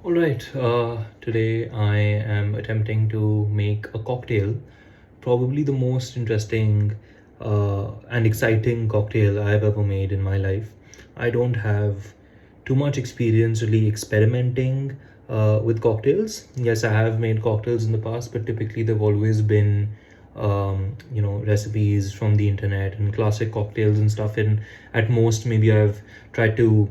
All right, today I am attempting to make a cocktail, probably the most interesting and exciting cocktail I've ever made in my life. I don't have too much experience really experimenting with cocktails. Yes, I have made cocktails in the past, but typically they've always been, recipes from the internet and classic cocktails and stuff. And at most, maybe I've tried to,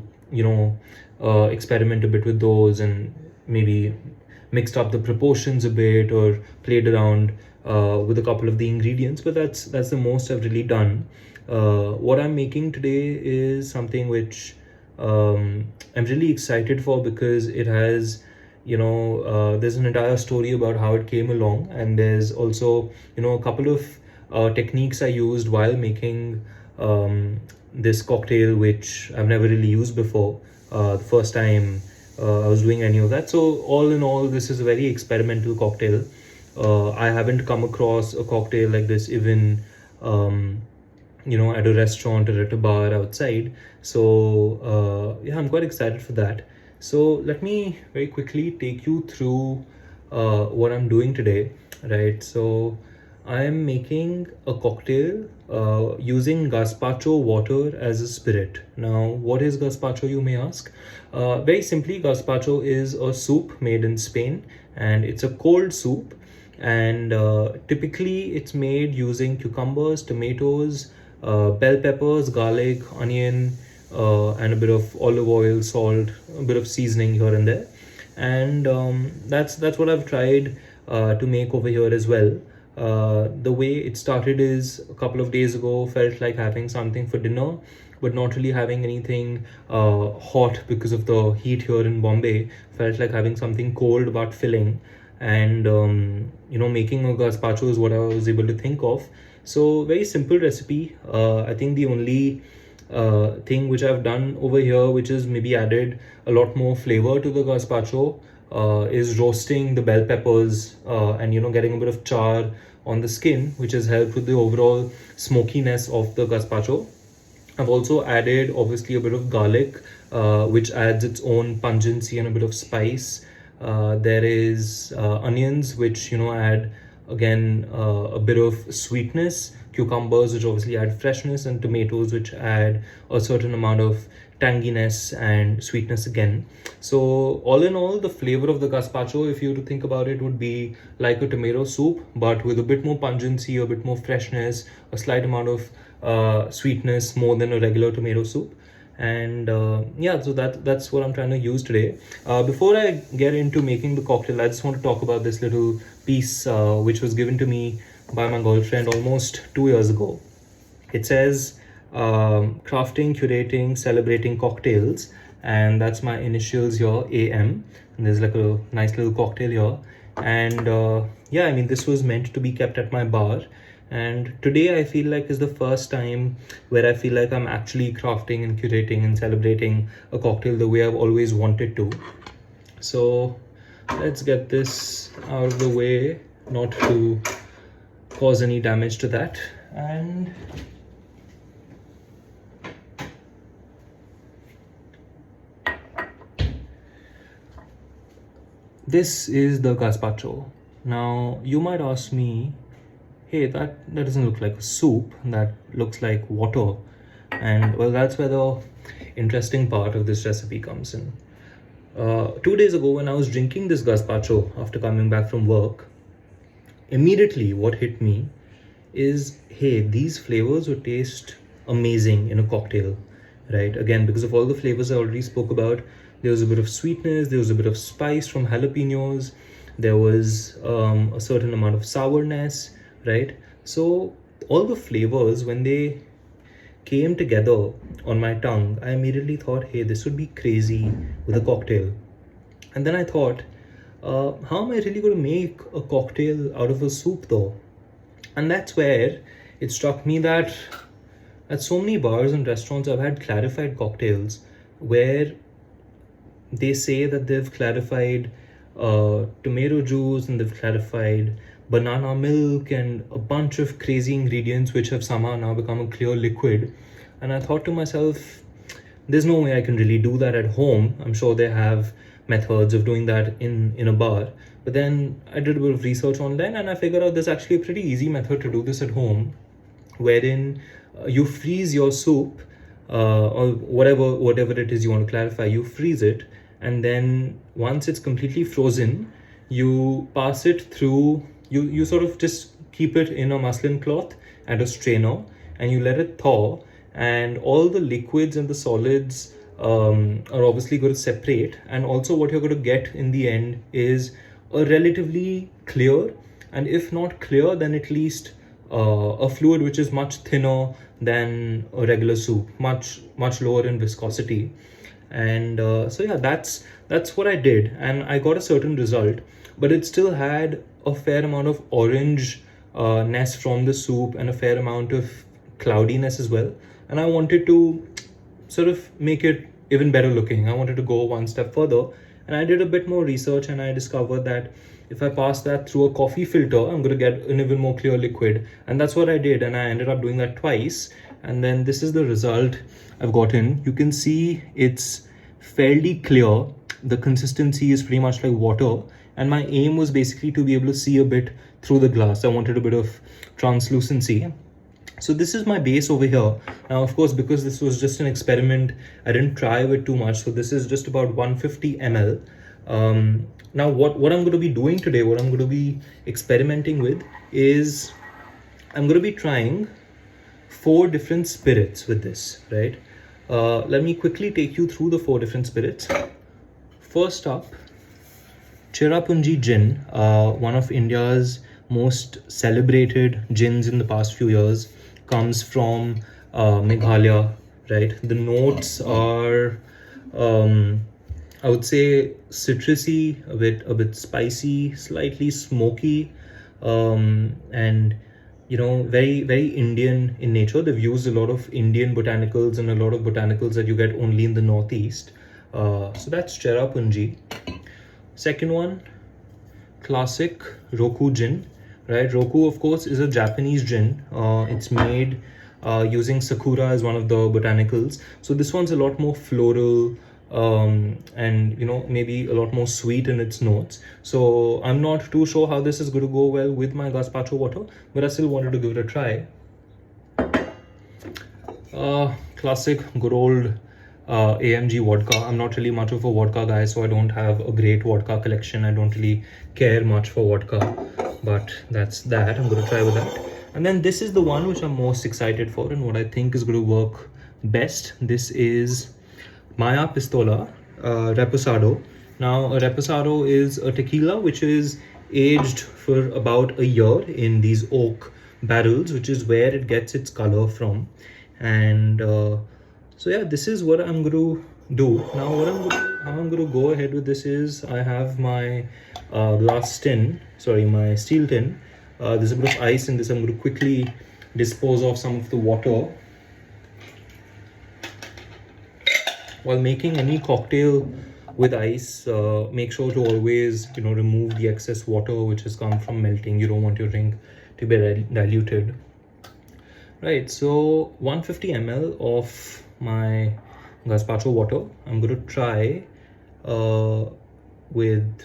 experiment a bit with those and maybe mixed up the proportions a bit or played around with a couple of the ingredients. But that's the most I've really done. What I'm making today is something which I'm really excited for because it has, there's an entire story about how it came along, and there's also, a couple of techniques I used while making this cocktail, which I've never really used before. The first time I was doing any of that. So, all in all, this is a very experimental cocktail. I haven't come across a cocktail like this even. At a restaurant or at a bar outside. So yeah, I'm quite excited for that. So let me very quickly take you through what I'm doing today. Right, so I am making a cocktail using gazpacho water as a spirit. Now, what is gazpacho, you may ask? Very simply, gazpacho is a soup made in Spain, and it's a cold soup. And typically, it's made using cucumbers, tomatoes, bell peppers, garlic, onion, and a bit of olive oil, salt, a bit of seasoning here and there. And that's what I've tried to make over here as well. The way it started is a couple of days ago, felt like having something for dinner, but not really having anything hot because of the heat here in Bombay. Felt like having something cold but filling. And making a gazpacho is what I was able to think of. So very simple recipe. I think the only thing which I've done over here, which is maybe added a lot more flavor to the gazpacho, is roasting the bell peppers and getting a bit of char on the skin, which has helped with the overall smokiness of the gazpacho. I've also added obviously a bit of garlic, which adds its own pungency and a bit of spice. There is onions, which add again a bit of sweetness. Cucumbers, which obviously add freshness, and tomatoes, which add a certain amount of tanginess and sweetness again. So all in all, the flavor of the gazpacho, if you were to think about it, would be like a tomato soup, but with a bit more pungency, a bit more freshness, a slight amount of sweetness more than a regular tomato soup. And yeah, so that's what I'm trying to use today. Before I get into making the cocktail, I just want to talk about this little piece which was given to me by my girlfriend almost 2 years ago. It says crafting, curating, celebrating cocktails, and that's my initials here, AM. And there's like a nice little cocktail here. And yeah, I mean, this was meant to be kept at my bar. And today I feel like is the first time where I feel like I'm actually crafting and curating and celebrating a cocktail the way I've always wanted to. So let's get this out of the way, not to cause any damage to that. And this is the gazpacho. Now you might ask me, hey, that doesn't look like a soup, that looks like water. And well, that's where the interesting part of this recipe comes in. 2 days ago, when I was drinking this gazpacho after coming back from work, immediately what hit me is, hey, these flavors would taste amazing in a cocktail, right? Again, because of all the flavors I already spoke about, there was a bit of sweetness, there was a bit of spice from jalapenos, there was a certain amount of sourness, right? So all the flavors, when they came together on my tongue, I immediately thought, hey, this would be crazy with a cocktail. And then I thought, how am I really going to make a cocktail out of a soup though? And that's where it struck me that at so many bars and restaurants, I've had clarified cocktails where they say that they've clarified tomato juice and they've clarified banana milk and a bunch of crazy ingredients which have somehow now become a clear liquid. And I thought to myself, there's no way I can really do that at home. I'm sure they have methods of doing that in a bar. But then I did a bit of research online and I figured out there's actually a pretty easy method to do this at home, wherein you freeze your soup, or whatever it is you want to clarify. You freeze it, and then once it's completely frozen, you pass it through. You sort of just keep it in a muslin cloth and a strainer, and you let it thaw, and all the liquids and the solids are obviously going to separate. And also, what you're going to get in the end is a relatively clear, and if not clear, then at least a fluid which is much thinner than a regular soup, much lower in viscosity. And so yeah, that's what I did, and I got a certain result, but it still had a fair amount of orange ness from the soup and a fair amount of cloudiness as well. And I wanted to sort of make it even better looking. I wanted to go one step further, and I did a bit more research, and I discovered that if I pass that through a coffee filter, I'm going to get an even more clear liquid. And that's what I did, and I ended up doing that twice. And then this is the result I've gotten. You can see it's fairly clear. The consistency is pretty much like water, and my aim was basically to be able to see a bit through the glass. I wanted a bit of translucency. So this is my base over here. Now, of course, because this was just an experiment, I didn't try with too much. So this is just about 150 ml. Now, what I'm going to be doing today, what I'm going to be experimenting with is I'm going to be trying 4 different spirits with this, right? Let me quickly take you through the 4 different spirits. First up, Cherrapunji Gin, one of India's most celebrated gins in the past few years, comes from Meghalaya, right? The notes are, I would say, citrusy, a bit spicy, slightly smoky, and very very Indian in nature. They've used a lot of Indian botanicals and a lot of botanicals that you get only in the Northeast. So that's Cherrapunji. Second one, classic Roku gin, right? Roku, of course, is a Japanese gin. It's made using sakura as one of the botanicals. So this one's a lot more floral, and maybe a lot more sweet in its notes. So I'm not too sure how this is going to go well with my gazpacho water, but I still wanted to give it a try. Classic good old AMG vodka. I'm not really much of a vodka guy, so I don't have a great vodka collection. I don't really care much for vodka, but that's that. I'm going to try with that. And then this is the one which I'm most excited for, and what I think is going to work best. This is Maya Pistola Reposado. Now, a Reposado is a tequila which is aged for about a year in these oak barrels, which is where it gets its color from. And so yeah, this is what I'm going to do now. How I'm going to go ahead with this is I have my my steel tin. There's a bit of ice in this. I'm going to quickly dispose of some of the water. While making any cocktail with ice, make sure to always remove the excess water which has come from melting. You don't want your drink to be diluted. Right, so 150 ml of my gazpacho water. I'm going to try with,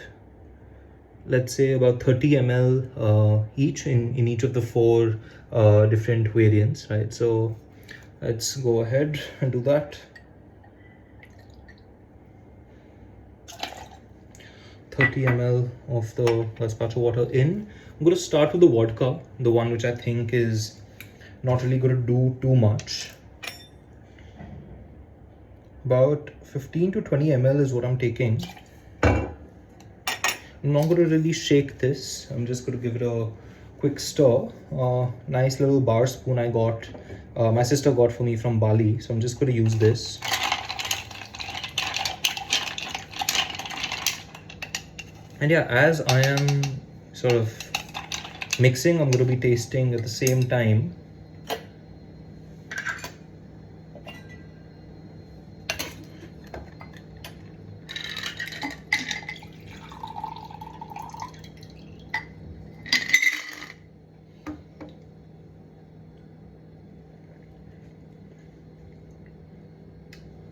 let's say, about 30 ml each in each of the 4 different variants, right? So let's go ahead and do that. 30 ml of the gazpacho water in. I'm going to start with the vodka, the one which I think is not really going to do too much. About 15 to 20 ml is what I'm taking. I'm not going to really shake this. I'm just going to give it a quick stir. Nice little bar spoon I got, my sister got for me from Bali. So I'm just going to use this. And yeah, as I am sort of mixing, I'm going to be tasting at the same time.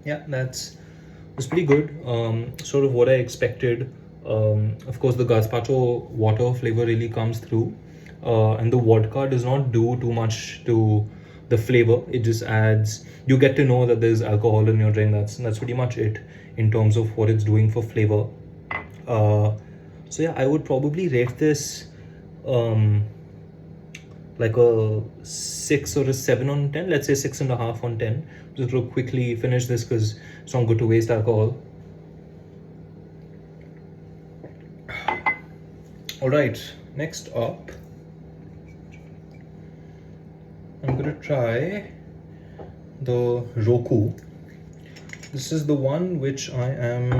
Yeah, that's was pretty good. Sort of what I expected. Of course, the gazpacho water flavor really comes through, and the vodka does not do too much to the flavor. It just adds. You get to know that there's alcohol in your drink. That's pretty much it in terms of what it's doing for flavor. Uh, so yeah, I would probably rate this um, like a 6 or a 7 on 10. Let's say 6.5 on 10. Just to quickly finish this because it's not good to waste alcohol. All right, next up, I'm gonna try the Roku. This is the one which I am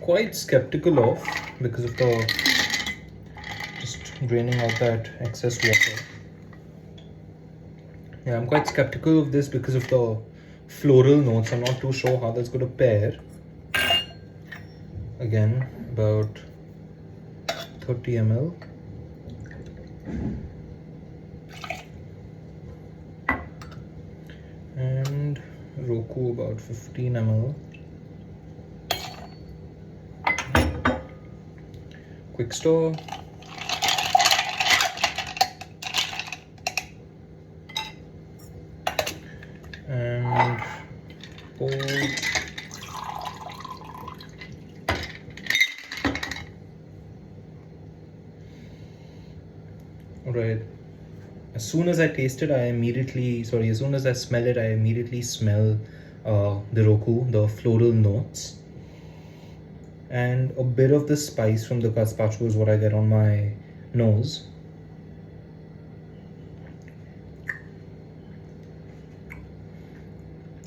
quite skeptical of because of the just draining out that excess water. Yeah, I'm quite skeptical of this because of the floral notes. I'm not too sure how that's going to pair. Again, about 30 ml. And Roku about 15 ml. Quick stir. And pour. Alright. As soon as I taste it, as soon as I smell it, I immediately smell the Roku, the floral notes. And a bit of the spice from the gazpacho is what I get on my nose.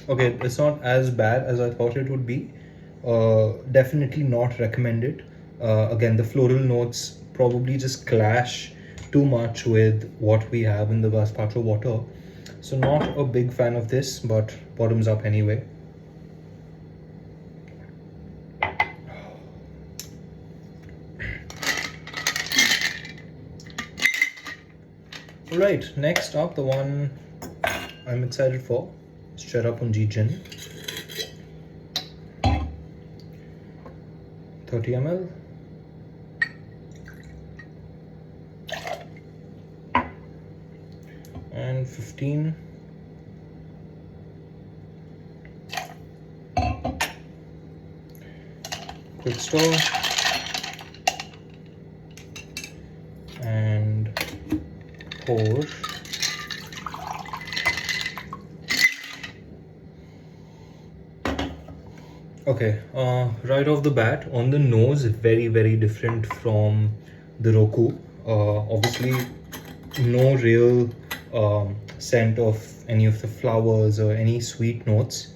Okay, it's not as bad as I thought it would be. Definitely not recommended. Again, the floral notes probably just clash too much with what we have in the gazpacho water. So not a big fan of this, but bottoms up anyway. Alright, next up, the one I'm excited for is Cherrapunji Gin. 30 ml. And 15. Quick stir. And pour. Okay, right off the bat, on the nose, very, very different from the Roku. Obviously, no real scent of any of the flowers or any sweet notes.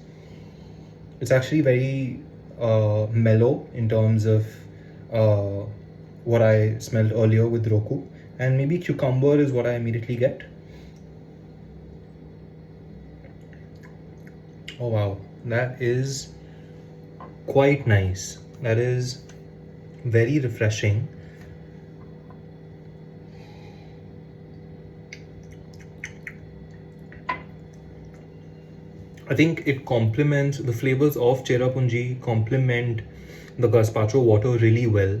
It's actually very mellow in terms of what I smelled earlier with Roku. And maybe cucumber is what I immediately get. Oh wow, that is quite nice. That is very refreshing. I think it complements the flavors of Cherrapunji complement the gazpacho water really well.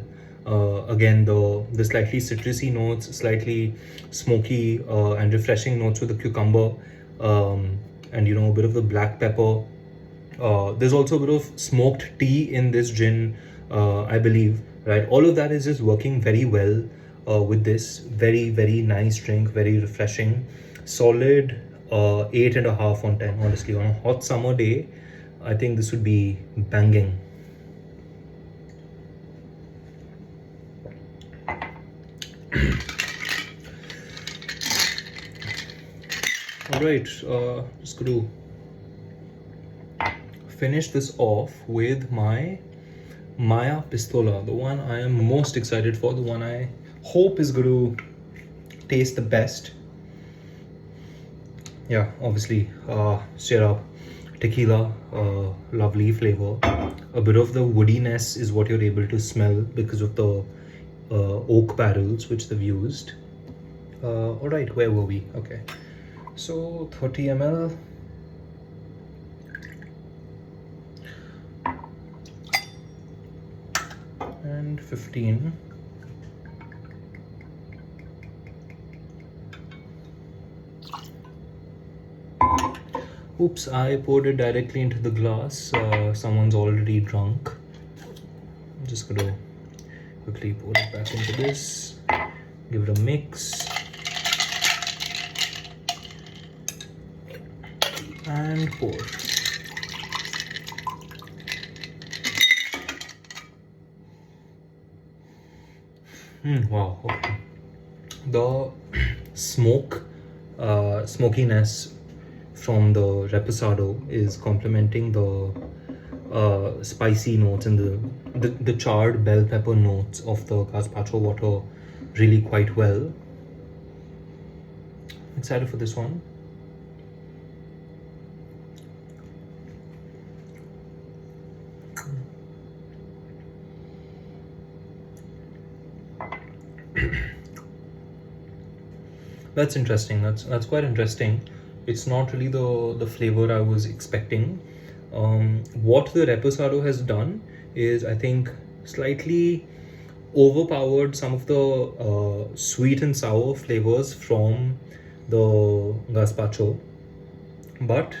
Again, the slightly citrusy notes, slightly smoky and refreshing notes with the cucumber, and a bit of the black pepper. There's also a bit of smoked tea in this gin, I believe, right? All of that is just working very well with this. Very, very nice drink, very refreshing. Solid 8.5 on 10, honestly. On a hot summer day, I think this would be banging. All right, just going to finish this off with my Maya Pistola, the one I am most excited for, the one I hope is going to taste the best. Yeah, obviously, syrup, tequila, lovely flavor. A bit of the woodiness is what you're able to smell because of the oak barrels which they've used. All right, where were we? Okay, so 30 ml. and 15. Oops, I poured it directly into the glass. Someone's already drunk. I'm just gonna quickly pour it back into this, give it a mix, and pour. Wow, okay. The smokiness from the reposado is complementing the spicy notes and the charred bell pepper notes of the gazpacho water really quite well. Excited for this one. That's interesting. That's quite interesting. It's not really the flavor I was expecting. What the reposado has done is, I think, slightly overpowered some of the sweet and sour flavors from the gazpacho. But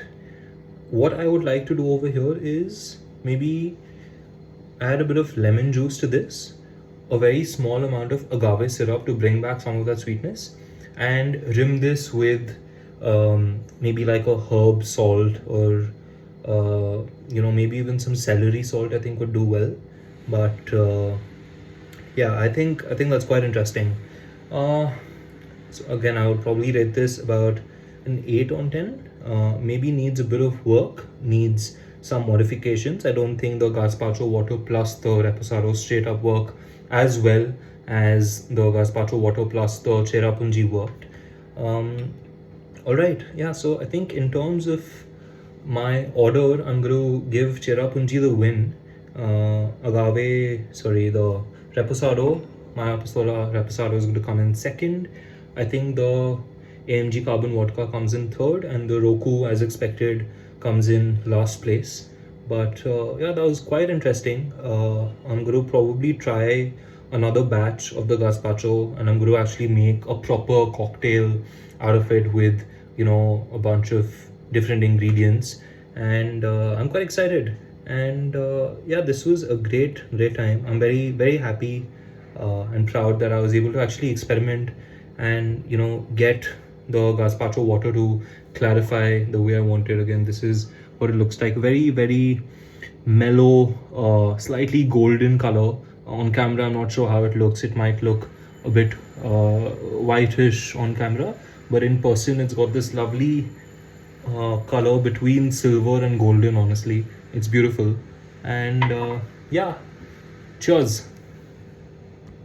what I would like to do over here is maybe add a bit of lemon juice to this, a very small amount of agave syrup to bring back some of that sweetness, and rim this with maybe like a herb salt, or maybe even some celery salt. I think would do well. But yeah, I think that's quite interesting. So again, I would probably rate this about an 8 on 10. Maybe needs a bit of work, needs some modifications. I don't think the gazpacho water plus the reposado straight up work as well as the gazpacho water plus the cherrapunji worked. All right, yeah. So I think in terms of my order, I'm going to give cherrapunji the win. The reposado, my Apostola reposado is going to come in second. I think the AMG carbon vodka comes in third, and the Roku, as expected, comes in last place. But yeah, that was quite interesting. I'm going to probably try another batch of the gazpacho, and I'm going to actually make a proper cocktail out of it with, a bunch of different ingredients. And I'm quite excited. And yeah, this was a great time. I'm very, very happy and proud that I was able to actually experiment and get the gazpacho water to clarify the way I wanted. Again, this is what it looks like. Very, very mellow, slightly golden color. On camera, I'm not sure how it looks. It might look a bit whitish on camera, but in person it's got this lovely color between silver and golden. Honestly, it's beautiful. And yeah, cheers.